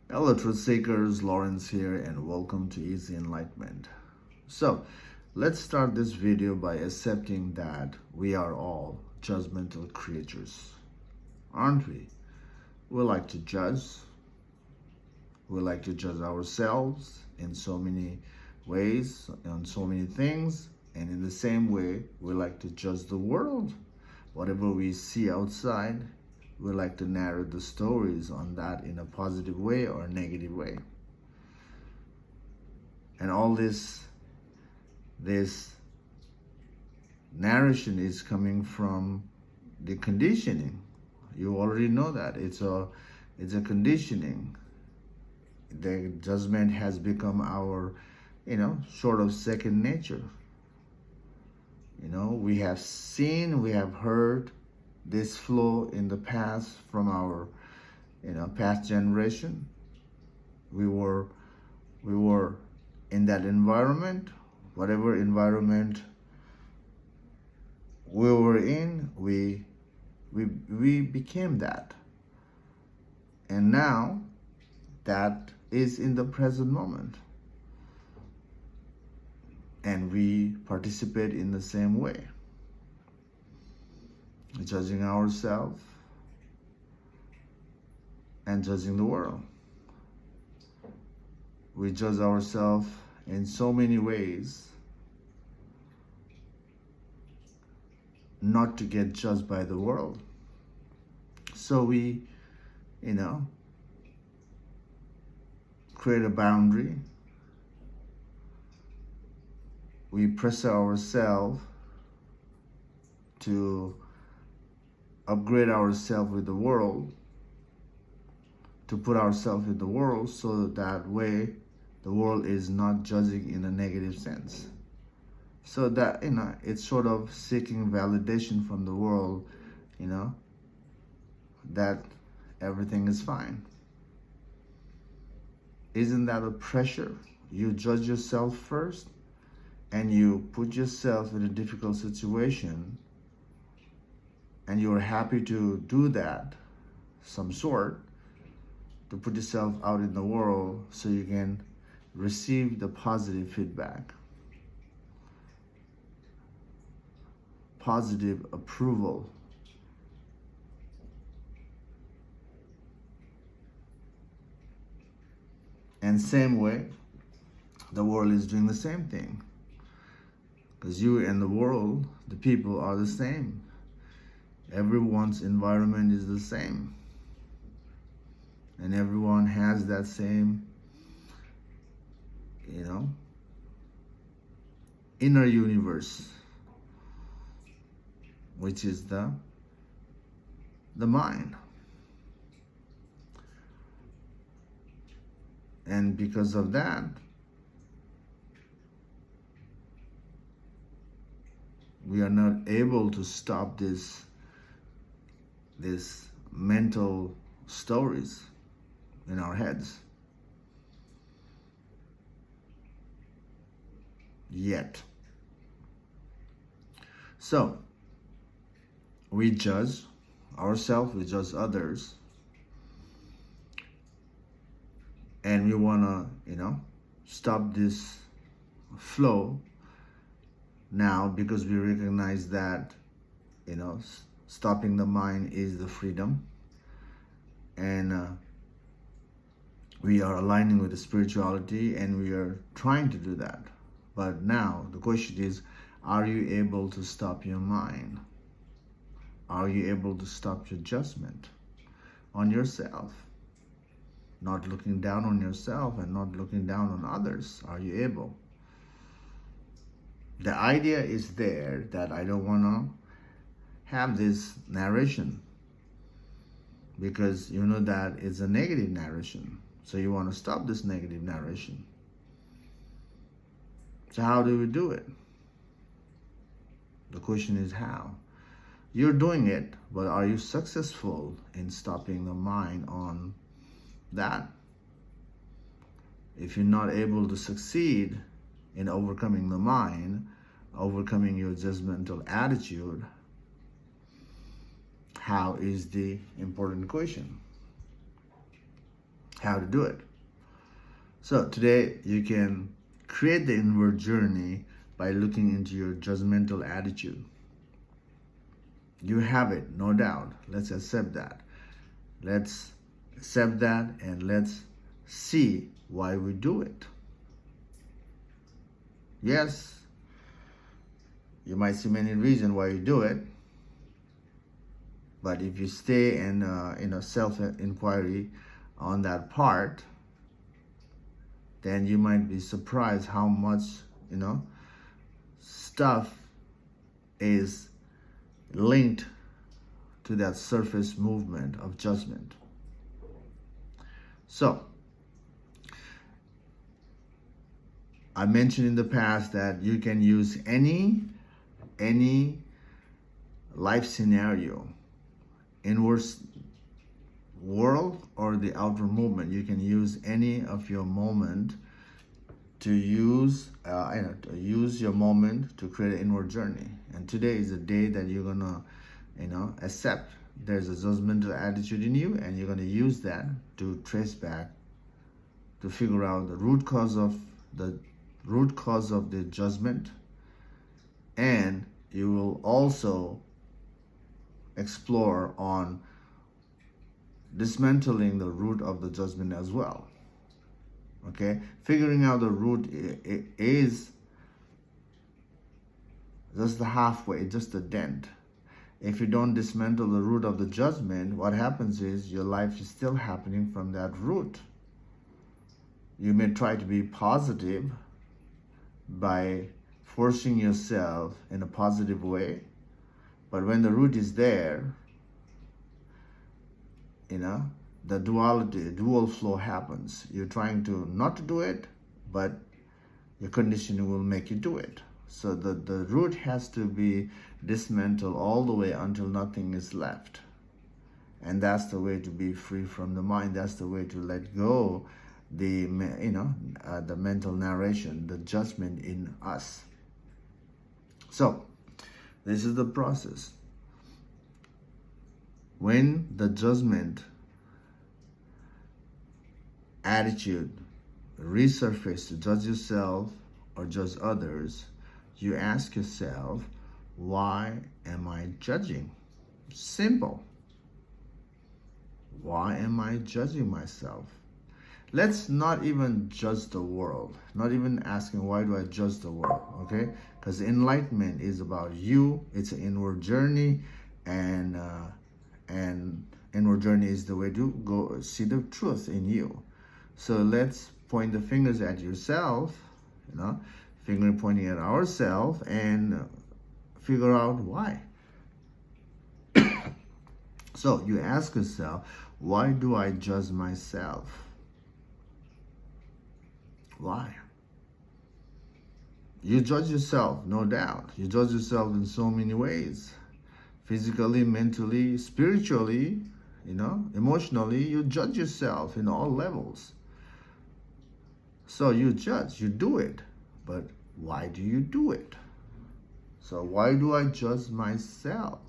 Hello, truth seekers. Lawrence here, and welcome to Easy Enlightenment. So, let's start this video by accepting that we are all judgmental creatures, aren't we? We like to judge. We like to judge ourselves in so many ways, on so many things, and in the same way, we like to judge the world. Whatever we see outside, we like to narrate the stories on that in a positive way or a negative way. And all this narration is coming from the conditioning. You already know that it's a conditioning. The judgment has become our, sort of second nature. We have seen, we have heard this flow in the past from our, past generation. We were in that environment, whatever environment we were in, we became that. And now that is in the present moment. And we participate in the same way, judging ourselves and judging the world. We judge ourselves in so many ways, not to get judged by the world. So we, create a boundary. We pressure ourselves to upgrade ourselves with the world, to put ourselves in the world, so that way the world is not judging in a negative sense. So that, it's sort of seeking validation from the world, that everything is fine. Isn't that a pressure? You judge yourself first, and you put yourself in a difficult situation, and you're happy to do that, some sort, to put yourself out in the world so you can receive the positive feedback, positive approval. And same way, the world is doing the same thing. Because you and the world, the people, are the same. Everyone's environment is the same. And everyone has that same, inner universe, which is the mind. And because of that, we are not able to stop this mental stories in our heads yet. So we judge ourselves, we judge others, and we want to, stop this flow now, because we recognize that, stopping the mind is the freedom. And we are aligning with the spirituality, and we are trying to do that. But now the question is, are you able to stop your mind? Are you able to stop your judgment on yourself? Not looking down on yourself and not looking down on others. Are you able? The idea is there that I don't want to have this narration, because you know that it's a negative narration. So you want to stop this negative narration. So how do we do it? The question is how. You're doing it, but are you successful in stopping the mind on that? If you're not able to succeed in overcoming the mind, overcoming your judgmental attitude, how is the important question. how to do it. So today you can create the inward journey by looking into your judgmental attitude. You have it, no doubt. Let's accept that. Let's accept that and let's see why we do it. Yes, you might see many reasons why you do it, but if you stay in self-inquiry on that part, then you might be surprised how much stuff is linked to that surface movement of judgment. So I mentioned in the past that you can use any life scenario, inward world or the outer movement. You can use any of your moment to use your moment to create an inward journey. And today is the day that you're gonna accept there's a judgmental attitude in you, and you're gonna use that to trace back, to figure out the root cause of the judgment. And you will also explore on dismantling the root of the judgment as well. Okay, figuring out the root is just the halfway, just a dent. If you don't dismantle the root of the judgment, what happens is your life is still happening from that root. You may try to be positive by forcing yourself in a positive way, but when the root is there, the dual flow happens. You're trying to not to do it, but your conditioning will make you do it. So the root has to be dismantled all the way until nothing is left. And that's the way to be free from the mind. That's the way to let go the mental narration, the judgment in us. So this is the process. When the judgment attitude resurfaces to judge yourself or judge others, you ask yourself, why am I judging? Simple. Why am I judging myself? Let's not even judge the world. Not even asking, why do I judge the world? Okay? Because enlightenment is about you. It's an inward journey, and inward journey is the way to go see the truth in you. So let's point the fingers at yourself, finger pointing at ourselves, and figure out why. So you ask yourself, why do I judge myself? Why? You judge yourself, no doubt. You judge yourself in so many ways. Physically, mentally, spiritually, emotionally, you judge yourself in all levels. So you judge, you do it. But why do you do it? So why do I judge myself?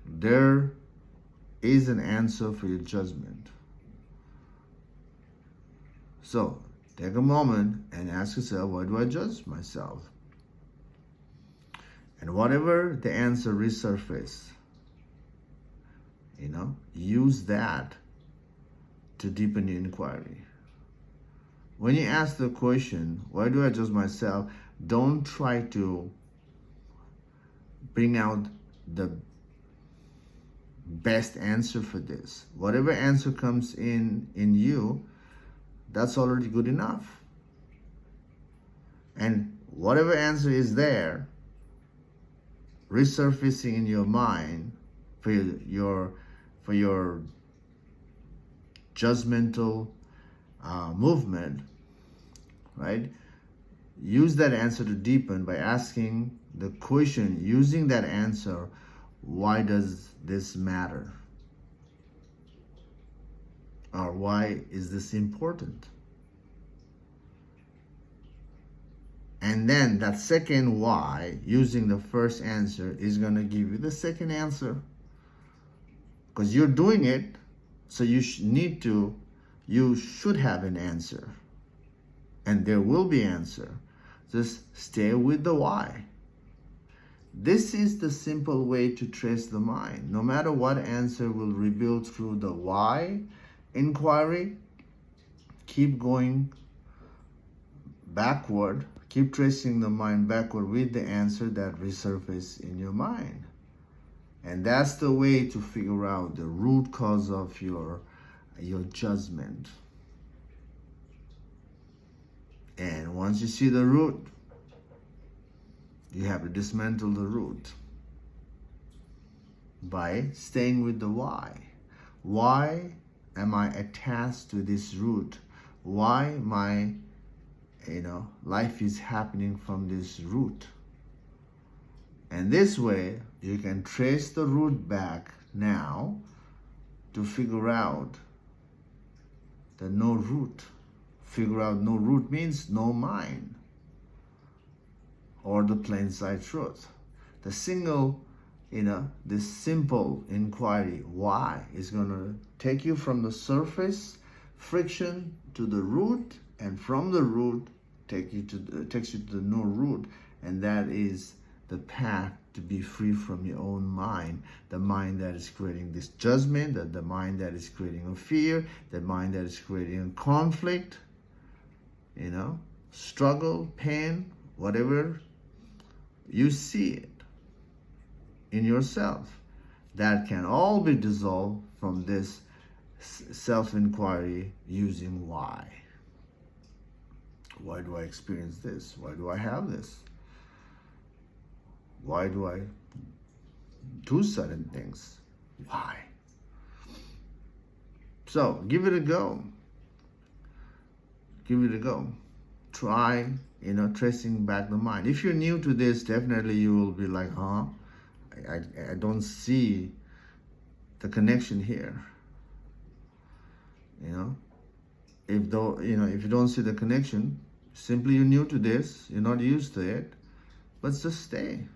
There is an answer for your judgment. So take a moment and ask yourself, why do I judge myself? And whatever the answer resurface, use that to deepen your inquiry. When you ask the question, why do I judge myself? Don't try to bring out the best answer for this. Whatever answer comes in you, that's already good enough. And whatever answer is there, resurfacing in your mind for your judgmental movement, right? Use that answer to deepen by asking the question, using that answer, why does this matter? Or why is this important? And then that second why, using the first answer, is going to give you the second answer. Because you're doing it, So you you should have an answer, and there will be answer. Just stay with the why. This is the simple way to trace the mind. No matter what answer will reveal through the why inquiry, keep going backward, keep tracing the mind backward with the answer that resurfaces in your mind. And that's the way to figure out the root cause of your judgment. And once you see the root, you have to dismantle the root by staying with the why. Why am I attached to this root? Why my life is happening from this root? And this way you can trace the root back now to figure out the no root. Figure out no root means no mind, or the plain sight truth. The single, this simple inquiry, why, is going to take you from the surface friction to the root, and from the root takes you to the no root, and that is the path to be free from your own mind, the mind that is creating this judgment, the mind that is creating a fear, the mind that is creating a conflict, struggle, pain, whatever you see it in yourself. That can all be dissolved from this self-inquiry using why. Why do I experience this? Why do I have this? Why do I do certain things? Why? So give it a go. Give it a go. Try, tracing back the mind. If you're new to this, definitely you will be like, I don't see the connection here. If you don't see the connection, simply you're new to this, you're not used to it, but just stay.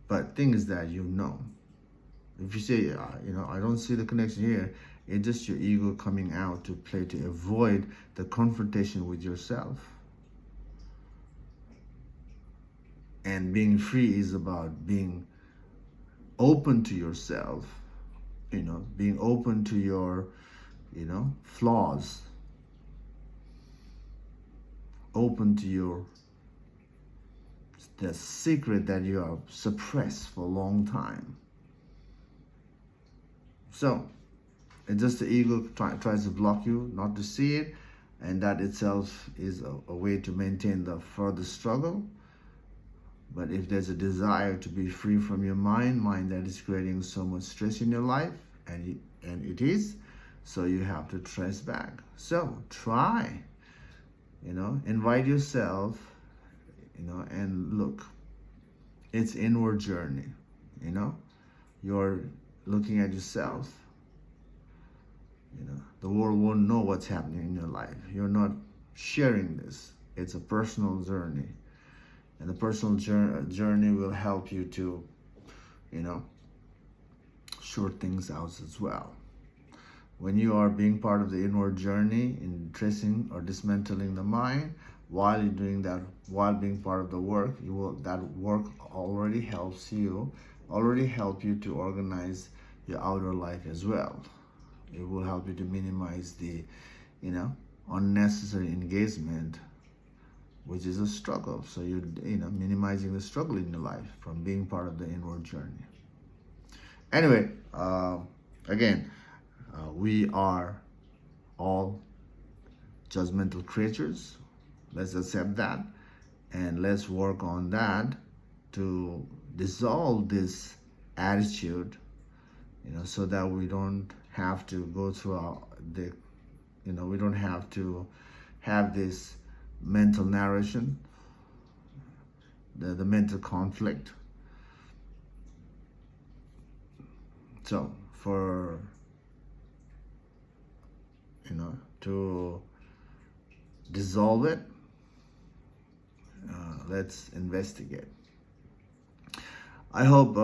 But thing is that if you say, I don't see the connection here, it's just your ego coming out to play to avoid the confrontation with yourself. And being free is about being open to yourself, being open to your, flaws, open to the secret that you have suppressed for a long time. So, it's just the ego tries to block you not to see it, and that itself is a way to maintain the further struggle. But if there's a desire to be free from your mind that is creating so much stress in your life, and it is, so you have to trace back. So try, invite yourself, and look. It's inward journey, you're looking at yourself. The world won't know what's happening in your life. You're not sharing this. It's a personal journey. And the personal journey will help you to, sort things out as well. When you are being part of the inward journey in tracing or dismantling the mind, while you're doing that, while being part of the work, that work already help you to organize your outer life as well. It will help you to minimize the, unnecessary engagement, which is a struggle. So you're, minimizing the struggle in your life from being part of the inward journey. Anyway, again, we are all judgmental creatures. Let's accept that, and let's work on that to dissolve this attitude, so that we don't have to go through we don't have to have this mental narration, the mental conflict. So for, to dissolve it, let's investigate. I hope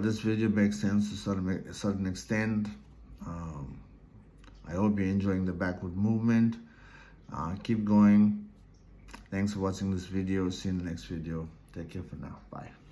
this video makes sense to a certain extent. I hope you're enjoying the backward movement. Keep going. Thanks for watching this video. See you in the next video. Take care for now. Bye.